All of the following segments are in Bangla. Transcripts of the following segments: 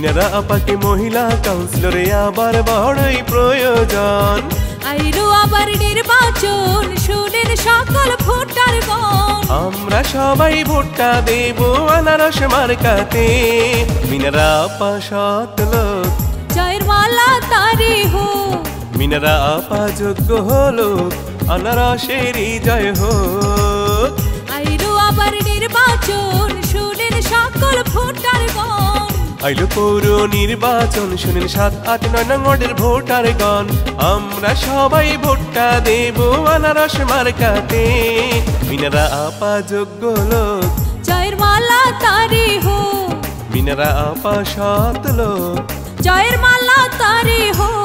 মিনারা আপাকে মহিলা কাউন্সিলরে আবার বড়ই প্রয়োজন। আইলো আবার নির্বাচন, শুনেন সকল ভোটারগণ, আমরা সবাই ভোটটা দেব আনারস মার্কাতে। মিনারা আপা সৎ লোক, জয়ের মালা তারি হোক। মিনারা আপা যোগ্য হলো, আনারসেরই জয় হোক। আইলো আবার নির্বাচন, শুনেন সকল ভোটারগণ, আইলো পৌর নির্বাচন, শুনেন 7, 8, 9 নং ওয়ার্ডের ভোটারগণ। আমরা সবাই ভোটটা দেব আনারস মার্কাতে। মিনারা আপা যোগ্য লোক, জয়ের মালা তারি হোক। মিনারা আপা সৎ লোক, জয়ের মালা তারি হোক।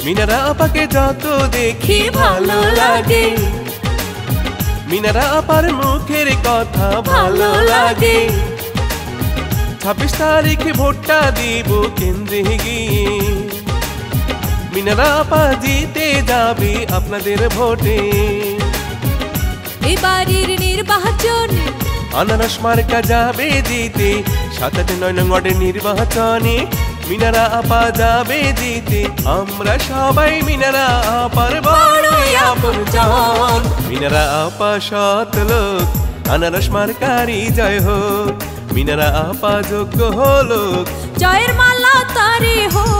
মিনারা আপাকে যত দেখি ভালো লাগে, মিনারা আপার মুখের কথা ভালো লাগে। 26 তারিখে ভোটটা দিব কেন্দ্রে গিয়ে, মিনারা আপা জিতে যাবে আপনাদের ভোটে। এবারের নির্বাচন আনারস মার্কা যাবে জিতে, 7, 8, 9 নং ওয়ার্ডের নির্বাচনে মিনারা আপা যাবে জিতে। আমরা সবাই মিনারা আপার বড়ই আপনজন। মিনারা আপা সৎ লোক, আনারস মার্কারই জয় হোক। মিনারা আপা যোগ্য হলো, জয়ের মালা তারি হোক।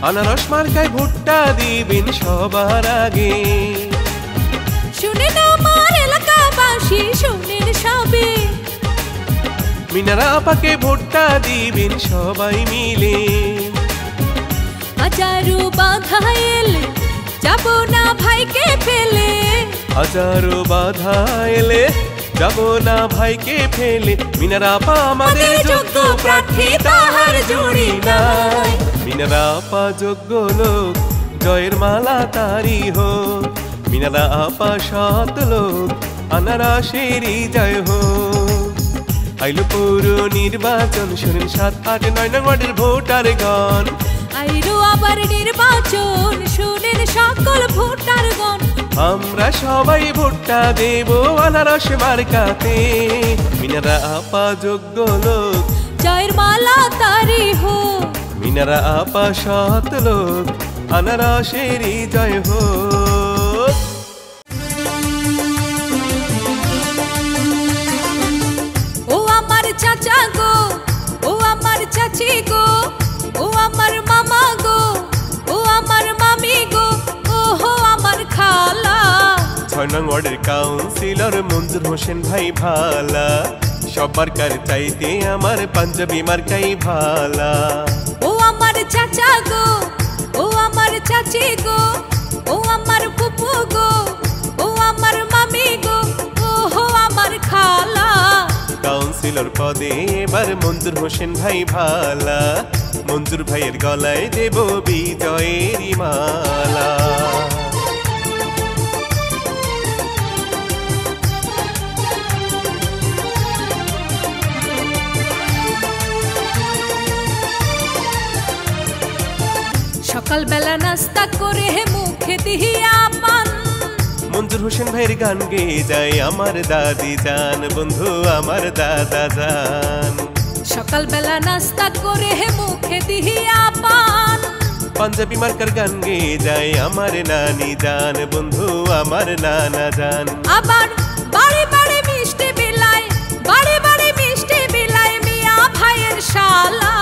আনারস মার্কায় ভোটটা দিবেন সবার আগে। শুনেন আমার এলাকাবাসী, শুনেন সবে, মিনারা আপাকে ভোটটা দিবেন সবাই মিলে। হাজারো বাধা এলে যাব না ভাইকে ফেলে, হাজারো বাধা এলে যাব না ভাইকে ফেলে। মিনারা আপা আমাদের যোগ্য প্রার্থী, তাহার জুড়ি নাই। মিনারা আপা যোগ্য লোক, জয়ের মালা তারি হোক। মিনারা আপা সৎ লোক, আনারসেরই জয় হোক। আইলো পৌর নির্বাচন, শুনেন 7, 8, 9 নং ওয়ার্ডের ভোটারগণ। আইলো আবার নির্বাচন, শুনেন সকল ভোটারগণ, আমরা সবাই ভোটটা দেব আনারস মার্কাতে। মিনারা আপা যোগ্য লোক, জয়ের মালা তারি হোক। মিনারা আপা সৎ লোক, আনারসেরই জয় হোক। ও আমার চাচা গো, ও আমার চাচি গো, ও আমার মামা গো, ও আমার মামি গো, ও হো আমার খালা। 6 নং ওয়ার্ডের কাউন্সিলর মঞ্জুর হোসেন ভাই ভালা। সবার কার চাইতে আমার পাঞ্জাবি মার্কাই ভালা। ও আমার চাচা গো, ও আমার চাচি গো, ও আমার ফুপু গো, ও আমার মামি গো, ও হো আমার খালা। কাউন্সিলর পদে এবার মঞ্জুর হোসেন ভাই ভালা। মঞ্জুর ভাইয়ের গলায় দেব বিজয়ের মালা। সকালবেলা নাস্তা করে মুখে দিহিয়া পান, মঞ্জুর হোসেন ভাইয়ের গান গেয়ে যায় আমার দাদি জান, বন্ধু আমার দাদা জান। সকালবেলা নাস্তা করে মুখে দিহিয়া পান, পাঞ্জাবি মার্কার গান গেয়ে যায় আমার নানি জান, বন্ধু আমার নানা জান। আবার বাড়ি বাড়ি মিষ্টি বিলাই, বাড়ি বাড়ি মিষ্টি বিলাই মিয়া ভাইয়ের শালা।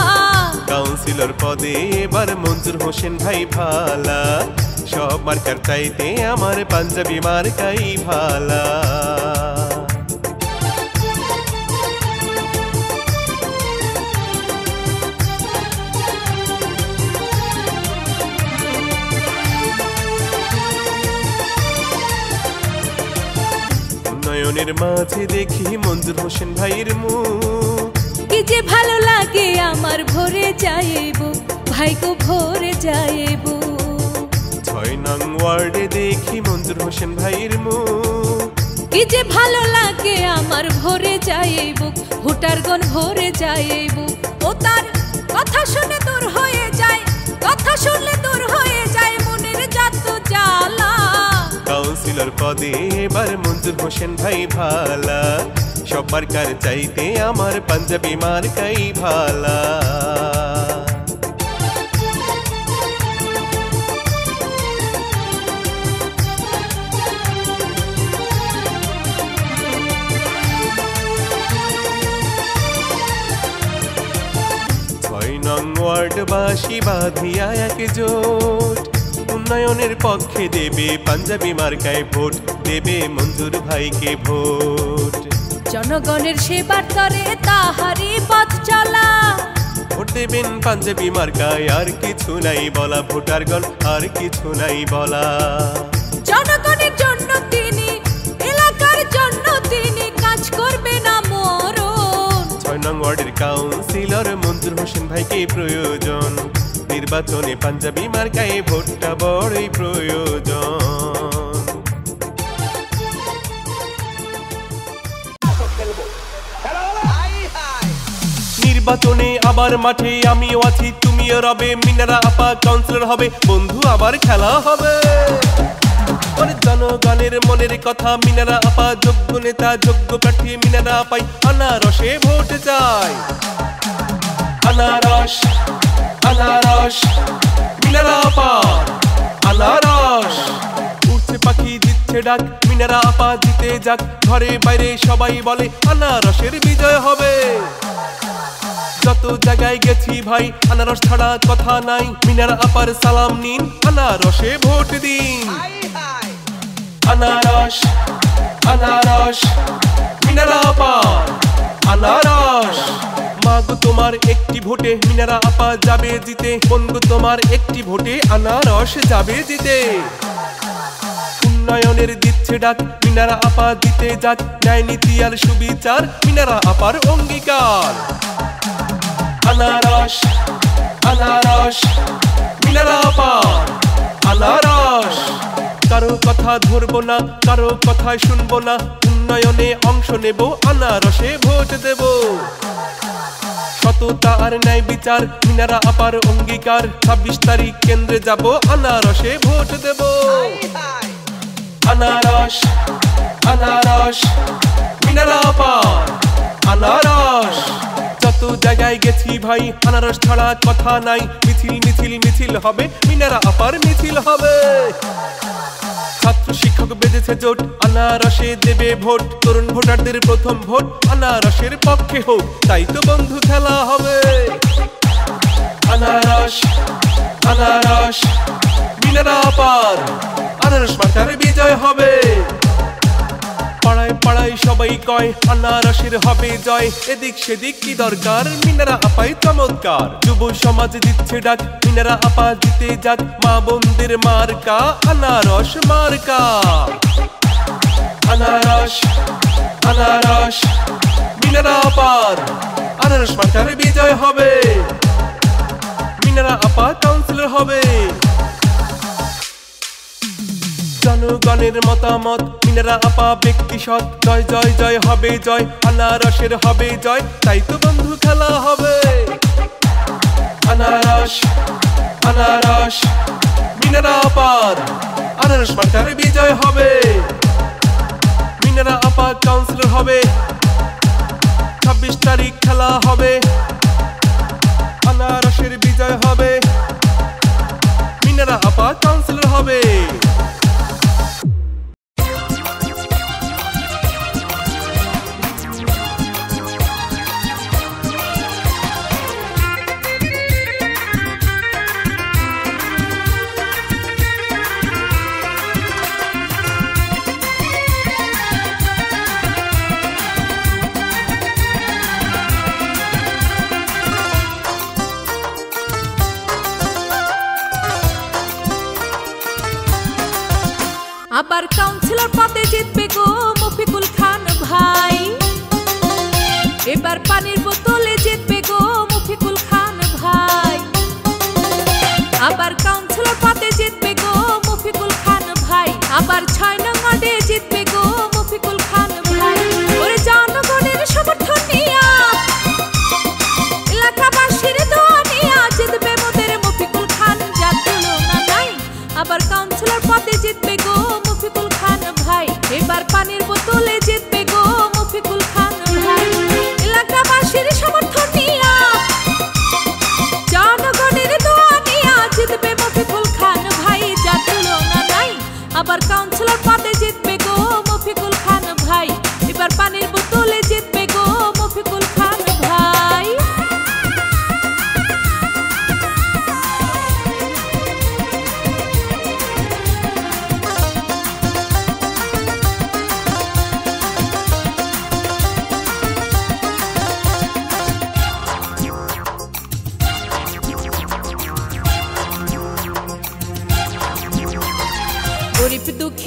কাউন্সিলর পদে এবার মঞ্জুর হোসেন ভাই ভালা, সব মার্কার চাইতে আমার পাঞ্জাবি মার্কাই ভালা। উন্নয়নের মাঝে দেখি মঞ্জুর হোসেন ভাইয়ের মুখ, কি যে ভালো লাগে আমার ভরে যাইব ভাই গো ভরে যাইব। 6 নং ওয়ার্ডে দেখি মঞ্জুর হোসেন ভাইয়ের মুখ, কি যে ভালো লাগে আমার ভরে যাইব ভোটারগণ ভরে যাইব। ও তার কথা শুনে দূর হয়ে যায়, কথা শুনলে দূর হয়ে যায় মনের যত জ্বালা। কাউন্সিলর পদে এবার মঞ্জুর হোসেন ভাই ভালা, সব মার্কার চাইতে আমার পাঞ্জাবি মার্কাই ভালা। ওয়ার্ডবাসী বাঁধিয়া একজোট, উন্নয়নের পক্ষে দেবে পাঞ্জাবি মার্কায় ভোট, দেবে মঞ্জুর ভাইকে ভোট। জনগণের সেবার তরে তাহারি পথ চলা, ভোট দেবেন পাঞ্জাবি মার্কায় আর কিছু নাই বলা, ভোটারগণ আর কিছু নাই বলা। জনগণের জন্য তিনি, এলাকার জন্য তিনি কাজ করবে না মরণ। 6 নং ওয়ার্ডের কাউন্সিলর মঞ্জুর হোসেন ভাইকে প্রয়োজন, নির্বাচনে পাঞ্জাবি মার্কায় ভোটটা বড়ই প্রয়োজন। নির্বাচনে আবার মাঠে আমিও আছি, তুমিও রবে, মিনারা আপা কাউন্সিলর হবে, বন্ধু আবার খেলা হবে। জনগণের মনের কথা মিনারা আপা যোগ্য নেতা, যোগ্য প্রার্থী মিনারা আপাই, আনারসে ভোট চাই। আনারস আনারস মিনারা আপা আনারস, উঠছে পাখি দিচ্ছে ডাক, মিনারা আপা জিতে যাক, ঘরে বাইরে সবাই বলে আনারসের বিজয় হবে। যত জায়গায় গেছি ভাই আনারস ছাড়া কথা নাই, মিনারা আপার সালাম নিন, আনারসে ভোট দিন। আনারস আনারস মিনারা আপা আনারস, মাগো তোমার একটি ভোটে মিনারা আপা যাবে জিতে, বন্ধু তোমার একটি ভোটে আনারস যাবে জিতে। উন্নয়নের দিচ্ছে ডাক, মিনারা আপা দিতে যাক, ন্যায় নীতি আর সুবিচার মিনারা আপার অঙ্গীকার। আনারস আনারস মিনারা আপা আনারস, কারো কথা ধরবো না, কারো কথায় শুনবো না, উন্নয়নে অংশ নেব, আনারসে ভোট দেব। সততা আর ন্যায় বিচার মিনারা আপার অঙ্গীকার, 26 তারিখ কেন্দ্রে যাব, আনারসে ভোট দেব। আনারস আনারস মিনারা আপা আনারস, যত জায়গায় গেছি ভাই আনারস ছাড়া কথা নাই, মিছিল মিছিল মিছিল হবে, মিনারা আপার মিছিল হবে। ছাত্র শিক্ষক বেঁধেছে জোট, আনারসে দেবে ভোট, তরুণ ভোটারদের প্রথম ভোট আনারসের পক্ষে হোক, তাই তো বন্ধু খেলা হবে। আনারস আনারস মিনারা আপার আনারস মার্কার বিজয় হবে। পাড়ায় পাড়ায় সবাই কয় আনারসের হবে জয়, এদিক সেদিক কি দরকার, মিনারা আপাই চমৎকার। যুব সমাজ দিচ্ছে ডাক, মিনারা আপা জিতে যাক, মা বোনদের মার্কা আনারস মার্কা। আনারস আনারস মিনারা আপার আনারস মার্কার বিজয় হবে, মিনারা আপা কাউন্সিলর হবে। জনগণের মতামত মিনারা আপা ব্যক্তি সৎ, জয় জয় জয় হবে জয়, আনারসের হবে জয়, তাই তো বন্ধু খেলা হবে। আনারস আনারস মিনারা আপার আনারস মার্কার বিজয় হবে, মিনারা আপা কাউন্সিলর হবে, 26 তারিখ খেলা হবে, আনারসের বিজয় হবে, মিনারা আপা কাউন্সিলর হবে।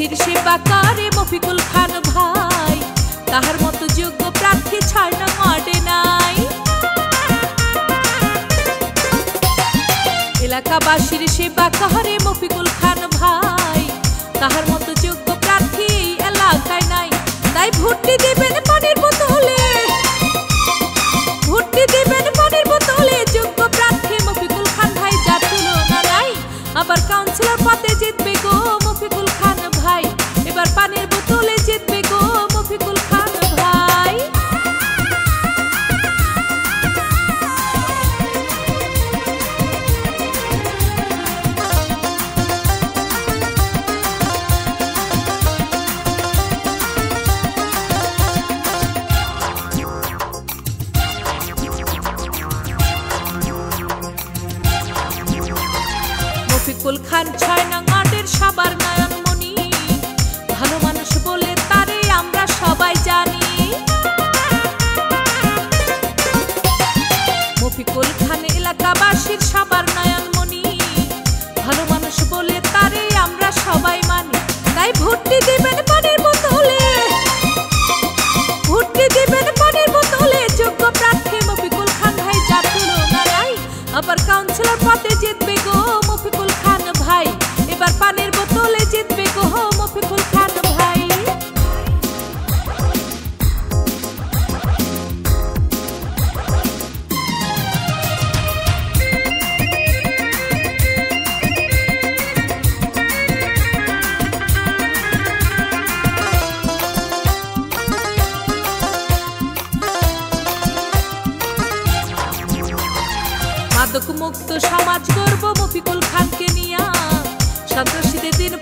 দেশের সেবা করে মফিকুল খান ভাই, তাহার মতো যোগ্য প্রার্থী 6 নং ওয়ার্ডে নাই। এলাকাবাসীর সেবা করে মফিকুল খান ভাই, তাহার মতো যোগ্য প্রার্থী এই এলাকায় নাই। তাই ভোটটি দিবেন পানির বোতলে, ভোটটি দিবেন পানির বোতলে, যোগ্য প্রার্থী মফিকুল খান ভাই, যার তুলনা নাই। আবার কাউন্সিলর পদে জিতবে গো মফিকুল খান ভাই, এবার পানির বোতলে জিতবে গো মফিকুল খান ভাই। মফিকুল খান 6 নং ওয়ার্ডের সবার নয়নমণি, ভালো মানুষ বলে তারে আমরা সবাই জানি। মফিকুল খান এলাকাবাসীর সবার নয়নমণি, ভালো মানুষ বলে তারে আমরা সবাই মানি। তাই ভোটটি দিবেন পানির বোতলে, ভোটটি দিবেন পানির বোতলে, যোগ্য প্রার্থী মফিকুল খান ভাই, যার তুলনা নাই। আবার কাউন্সিলর পদে জিতবে গো মফিকুল খান ভাই, এবার পানির বোতলে জিতবে গো মফিকুল খান ভাই। মাদক মুক্ত সমাজ করব মফিকুল খানকে নিয়া, সন্ত্রাসীদের দিন